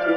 Hello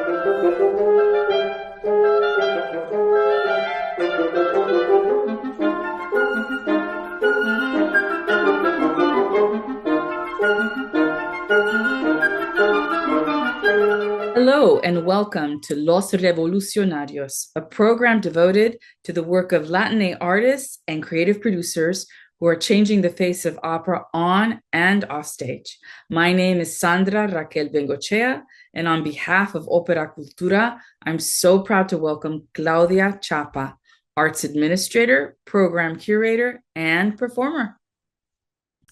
and welcome to Los Revolucionarios, a program devoted to the work of Latinx artists and creative producers who are changing the face of opera on and off stage. My name is Sandra Raquel Bengochea, and on behalf of Opera Cultura, I'm so proud to welcome Claudia Chapa, arts administrator, program curator, and performer.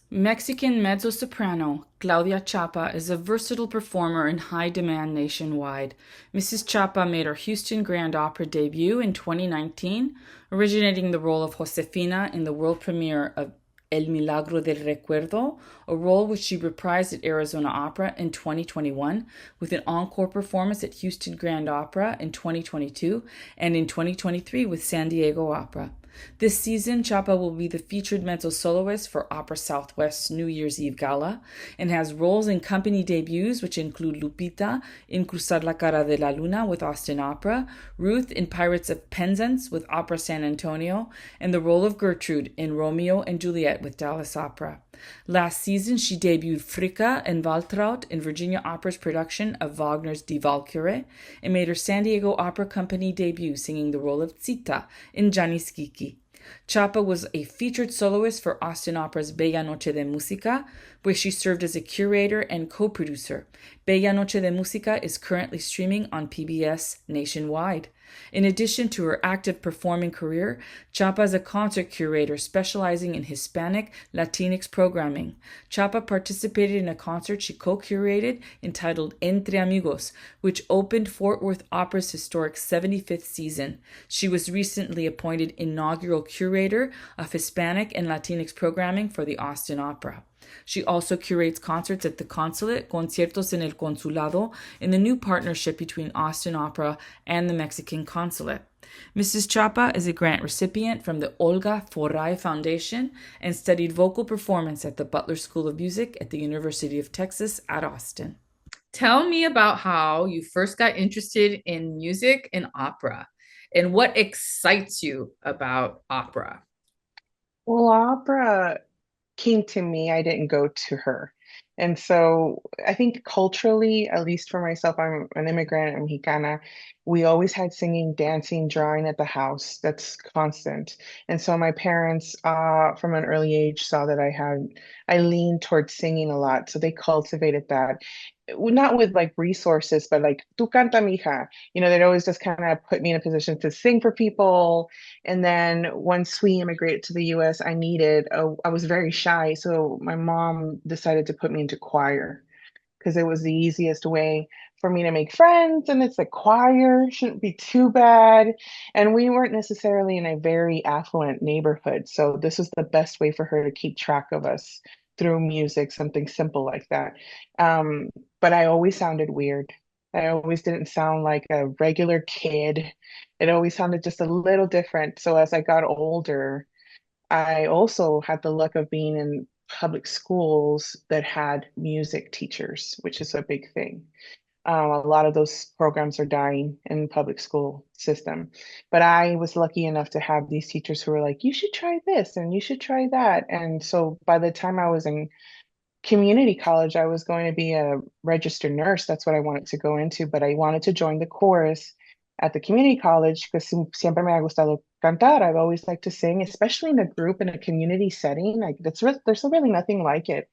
Mexican mezzo-soprano Claudia Chapa is a versatile performer in high demand nationwide. Mrs. Chapa made her Houston Grand Opera debut in 2019, originating the role of Josefina in the world premiere of El Milagro del Recuerdo, a role which she reprised at Arizona Opera in 2021, with an encore performance at Houston Grand Opera in 2022, and in 2023 with San Diego Opera. This season, Chapa will be the featured mezzo soloist for Opera Southwest's New Year's Eve Gala and has roles in company debuts which include Lupita in Cruzar la Cara de la Luna with Austin Opera, Ruth in Pirates of Penzance with Opera San Antonio, and the role of Gertrude in Romeo and Juliet with Dallas Opera. Last season, she debuted Fricka and Waltraud in Virginia Opera's production of Wagner's Die Walküre and made her San Diego Opera Company debut singing the role of Zita in Gianni's Kiki. Chapa was a featured soloist for Austin Opera's Bella Noche de Música, where she served as a curator and co-producer. Bella Noche de Música is currently streaming on PBS nationwide. In addition to her active performing career, Chapa is a concert curator specializing in Hispanic Latinx programming. Chapa participated in a concert she co-curated entitled Entre Amigos, which opened Fort Worth Opera's historic 75th season. She was recently appointed inaugural curator of Hispanic and Latinx programming for the Austin Opera. She also curates concerts at the Consulate, Conciertos en el Consulado, in the new partnership between Austin Opera and the Mexican Consulate. Mrs. Chapa is a grant recipient from the Olga Foray Foundation and studied vocal performance at the Butler School of Music at the University of Texas at Austin. Tell me about how you first got interested in music and opera, and what excites you about opera. Well, opera came to me, I didn't go to her. And so I think culturally, at least for myself, I'm an immigrant, I'm Mexicana. We always had singing, dancing, drawing at the house. That's constant. And so my parents, from an early age, saw that I leaned towards singing a lot. So they cultivated that. Not with like resources, but like, tu canta, mija. They'd always just kind of put me in a position to sing for people. And then once we immigrated to the US, I was very shy. So my mom decided to put me into choir because it was the easiest way for me to make friends. And it's a choir, shouldn't be too bad. And we weren't necessarily in a very affluent neighborhood. So this was the best way for her to keep track of us through music, something simple like that. But I always sounded weird. I always didn't sound like a regular kid. It always sounded just a little different. So as I got older, I also had the luck of being in public schools that had music teachers, which is a big thing. A lot of those programs are dying in the public school system. But I was lucky enough to have these teachers who were like, you should try this and you should try that. And so by the time I was in community college, I was going to be a registered nurse. That's what I wanted to go into, but I wanted to join the chorus at the community college because siempre me ha gustado cantar. I've always liked to sing, especially in a group in a community setting. Like there's really nothing like it.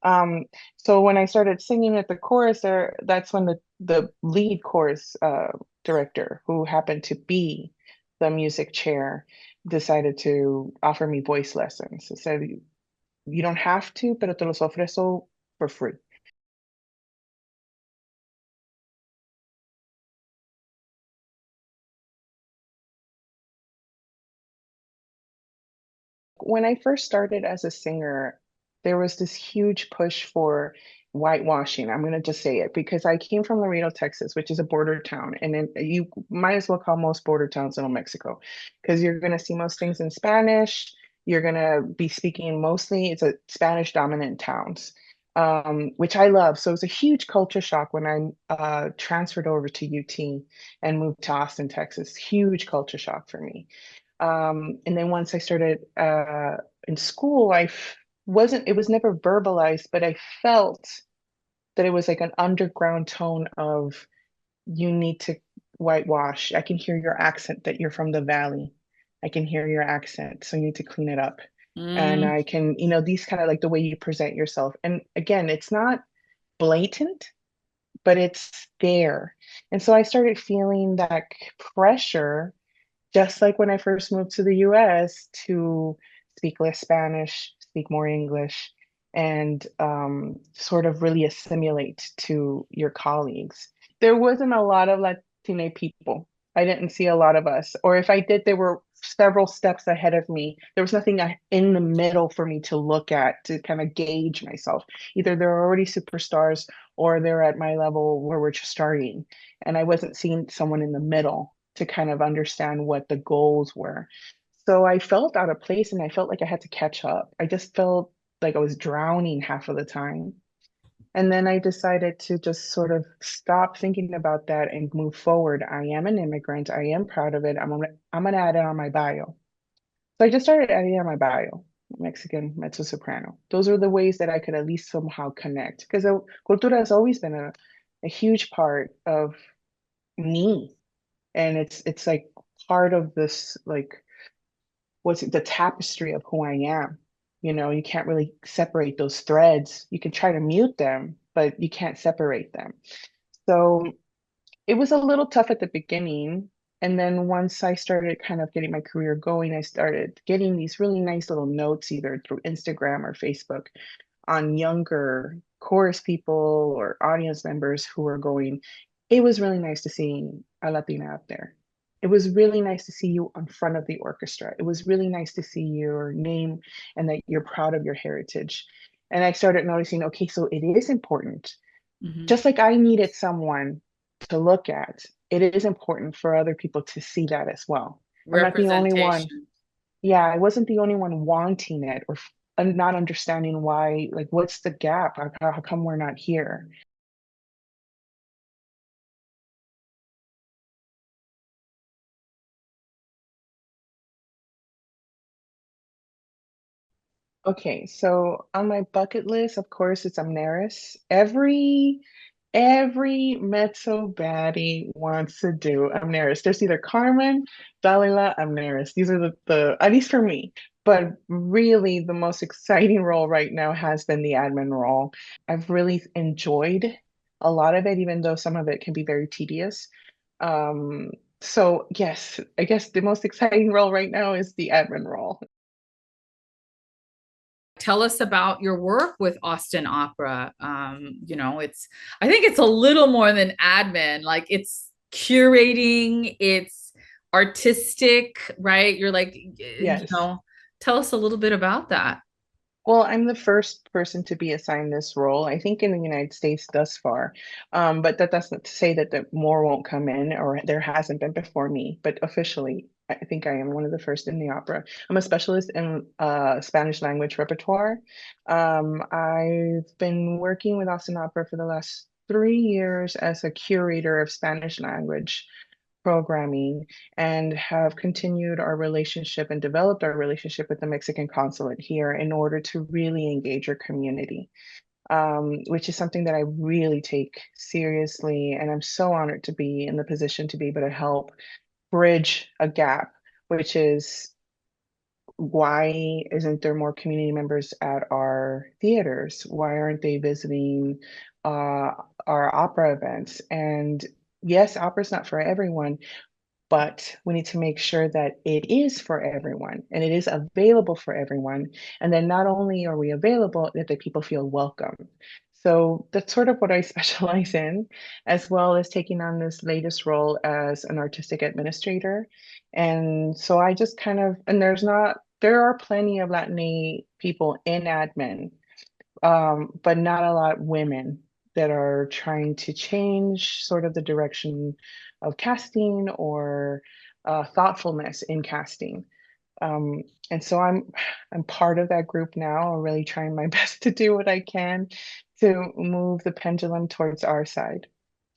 So when I started singing at the chorus there, that's when the lead chorus director, who happened to be the music chair, decided to offer me voice lessons. He said, you don't have to, pero te los ofrezo for free. When I first started as a singer, there was this huge push for whitewashing. I'm going to just say it because I came from Laredo, Texas, which is a border town. And then you might as well call most border towns in Mexico because you're going to see most things in Spanish. You're going to be speaking mostly, it's a Spanish dominant towns. which I love. So it was a huge culture shock when I transferred over to UT and moved to Austin, Texas. Huge culture shock for me. And then once I started in school, wasn't, it was never verbalized, but I felt that it was like an underground tone of you need to whitewash. I can hear your accent that you're from the valley. I can hear your accent, so you need to clean it up. And Mm, I can, you know, these kind of like the way you present yourself. And again, it's not blatant, but it's there. And so I started feeling that pressure, just like when I first moved to the US, to speak less Spanish, speak more English, and sort of really assimilate to your colleagues. There wasn't a lot of Latina people. I didn't see a lot of us. Or if I did, there were several steps ahead of me. There was nothing in the middle for me to look at to kind of gauge myself. Either they're already superstars or they're at my level where we're just starting. And I wasn't seeing someone in the middle to kind of understand what the goals were. So I felt out of place and I felt like I had to catch up. I just felt like I was drowning half of the time. And then I decided to just sort of stop thinking about that and move forward. I am an immigrant. I am proud of it. I'm gonna add it on my bio. So I just started adding it on my bio. Mexican mezzo soprano. Those are the ways that I could at least somehow connect because cultura has always been a huge part of me, and it's like part of this, like, what's it, the tapestry of who I am. You know, you can't really separate those threads. You can try to mute them, but you can't separate them. So it was a little tough at the beginning. And then once I started kind of getting my career going, I started getting these really nice little notes either through Instagram or Facebook on younger chorus people or audience members who were going, it was really nice to see a Latina out there. It was really nice to see you on front of the orchestra. It was really nice to see your name and that you're proud of your heritage. And I started noticing, okay, so it is important. mhm. Just like I needed someone to look at, it is important for other people to see that as well. I'm not the only one. Representation. Yeah, I wasn't the only one wanting it or not understanding why, like, what's the gap? How come we're not here? Okay, so on my bucket list, of course, it's Amneris. Every mezzo baddie wants to do Amneris. There's either Carmen, Dalila, Amneris. These are the at least for me. But really, the most exciting role right now has been the admin role. I've really enjoyed a lot of it, even though some of it can be very tedious. Um, so yes, I guess the most exciting role right now is the admin role. Tell us about your work with Austin Opera. It's, I think it's a little more than admin. Like it's curating, it's artistic, right? You're like, Yes. tell us a little bit about that. Well, I'm the first person to be assigned this role, I think, in the United States thus far. But that doesn't say that more won't come in, or there hasn't been before me. But officially, I think I am one of the first in the opera. I'm a specialist in Spanish language repertoire. I've been working with Austin Opera for the last 3 years as a curator of Spanish language programming, and have continued our relationship and developed our relationship with the Mexican consulate here in order to really engage our community, which is something that I really take seriously. And I'm so honored to be in the position to be able to help bridge a gap, which is why isn't there more community members at our theaters? Why aren't they visiting uh, our opera events? And yes, opera's not for everyone, but we need to make sure that it is for everyone and it is available for everyone. And then not only are we available, that the people feel welcome. So that's sort of what I specialize in, as well as taking on this latest role as an artistic administrator. And so I just kind of, and there are plenty of Latin people in admin, but not a lot of women that are trying to change sort of the direction of casting or thoughtfulness in casting. And so I'm part of that group now. I'm really trying my best to do what I can to move the pendulum towards our side.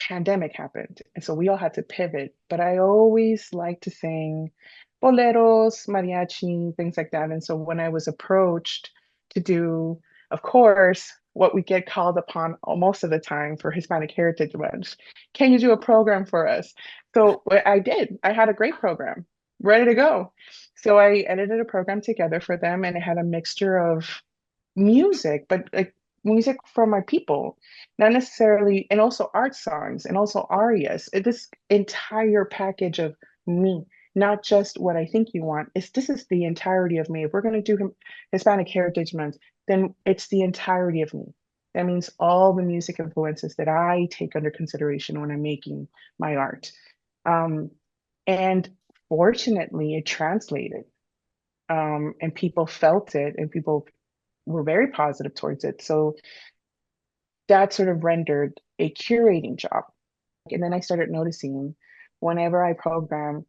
Pandemic happened, and so we all had to pivot. But I always like to sing boleros, mariachi, things like that. And so when I was approached to do, of course, what we get called upon most of the time for Hispanic Heritage Month, can you do a program for us? So what I did. I had a great program ready to go. So I edited a program together for them, and it had a mixture of music, but like music from my people, not necessarily, and also art songs and also arias. This entire package of me, not just what I think you want. This is the entirety of me. If we're going to do Hispanic Heritage Month, then it's the entirety of me. That means all the music influences that I take under consideration when I'm making my art. Um, and fortunately, it translated, and people felt it, and people were very positive towards it. So that sort of rendered a curating job. And then I started noticing whenever I program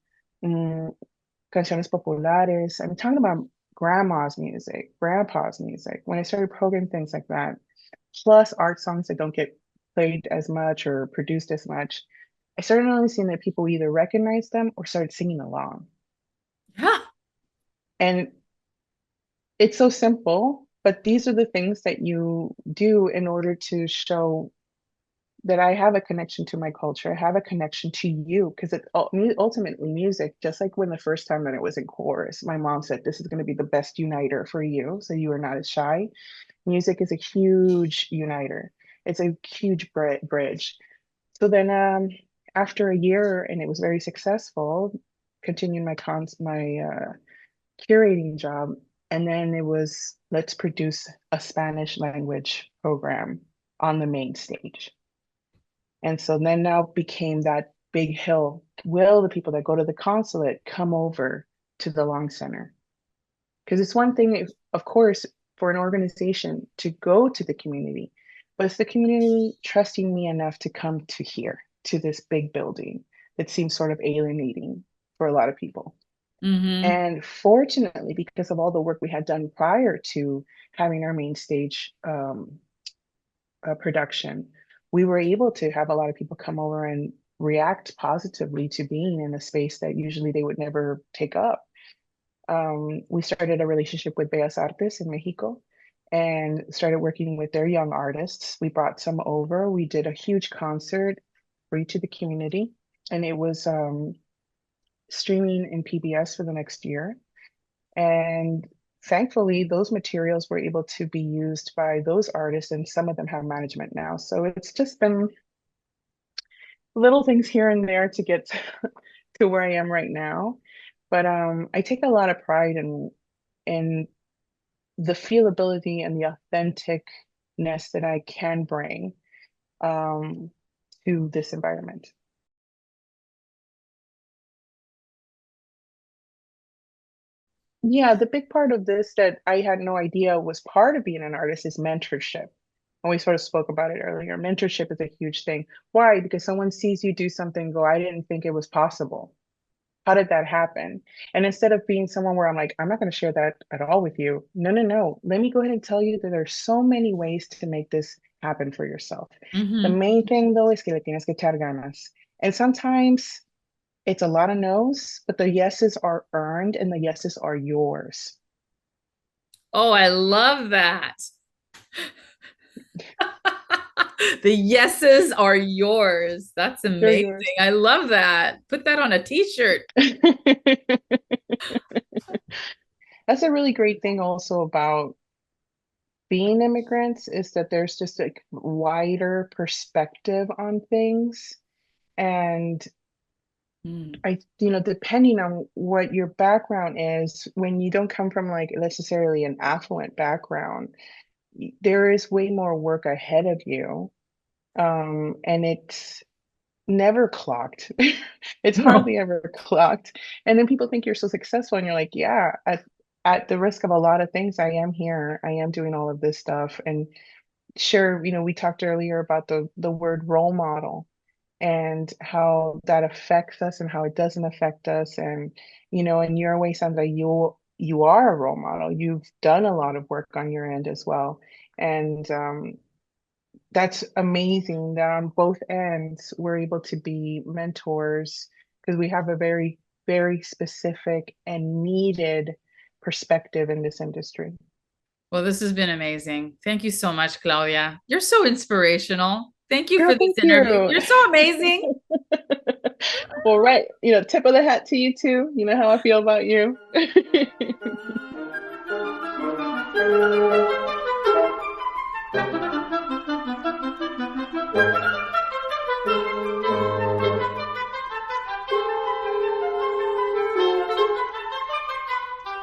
canciones populares, I'm talking about grandma's music, grandpa's music. When I started programming things like that, plus art songs that don't get played as much or produced as much, I started noticing that people either recognized them or started singing along. Yeah. And it's so simple, but these are the things that you do in order to show that I have a connection to my culture. I have a connection to you because ultimately music, just like when the first time that it was in chorus, my mom said, this is going to be the best uniter for you. So you are not as shy. Music is a huge uniter. It's a huge bridge. So then after a year, and it was very successful, continued my curating job. And then it was, let's produce a Spanish language program on the main stage. And so then now became that big hill. Will the people that go to the consulate come over to the Long Center? Because it's one thing, if, of course, for an organization to go to the community, but it's the community trusting me enough to come to here, to this big building that seems sort of alienating for a lot of people. Mm-hmm. And fortunately, because of all the work we had done prior to having our main stage production, we were able to have a lot of people come over and react positively to being in a space that usually they would never take up. We started a relationship with Bellas Artes in Mexico and started working with their young artists. We brought some over. We did a huge concert free to the community, and it was streaming in PBS for the next year. And thankfully, those materials were able to be used by those artists, and some of them have management now. So it's just been little things here and there to get to where I am right now. But I take a lot of pride in the feelability and the authenticness that I can bring um, to this environment. Yeah, the big part of this that I had no idea was part of being an artist is mentorship. And we sort of spoke about it earlier. Mentorship is a huge thing. Why? Because someone sees you do something, go, I didn't think it was possible. How did that happen? And instead of being someone where I'm like, I'm not going to share that at all with you. No, no, no. Let me go ahead and tell you that there's so many ways to make this happen for yourself. The Mm-hmm. main thing though is que le tienes que echar ganas. And sometimes it's a lot of no's, but the yeses are earned and the yeses are yours. Oh, I love that. The yeses are yours. That's They're amazing. yours. I love that. Put that on a t-shirt. That's a really great thing also about being immigrants is that there's just a wider perspective on things. And Mm. depending on what your background is, when you don't come from like necessarily an affluent background, there is way more work ahead of you. And it's never clocked. It's No. hardly ever clocked. And then people think you're so successful, and you're like, yeah, at the risk of a lot of things, I am here. I am doing all of this stuff. And sure, we talked earlier about the word role model and how that affects us and how it doesn't affect us. And in your way, Sandra, you are a role model. You've done a lot of work on your end as well. And that's amazing that on both ends we're able to be mentors because we have a very, very specific and needed perspective in this industry. Well, this has been amazing. Thank you so much, Claudia. You're so inspirational. Thank you for Girl, this thank interview. you. You're so amazing. Well, right, tip of the hat to you too. You know how I feel about you.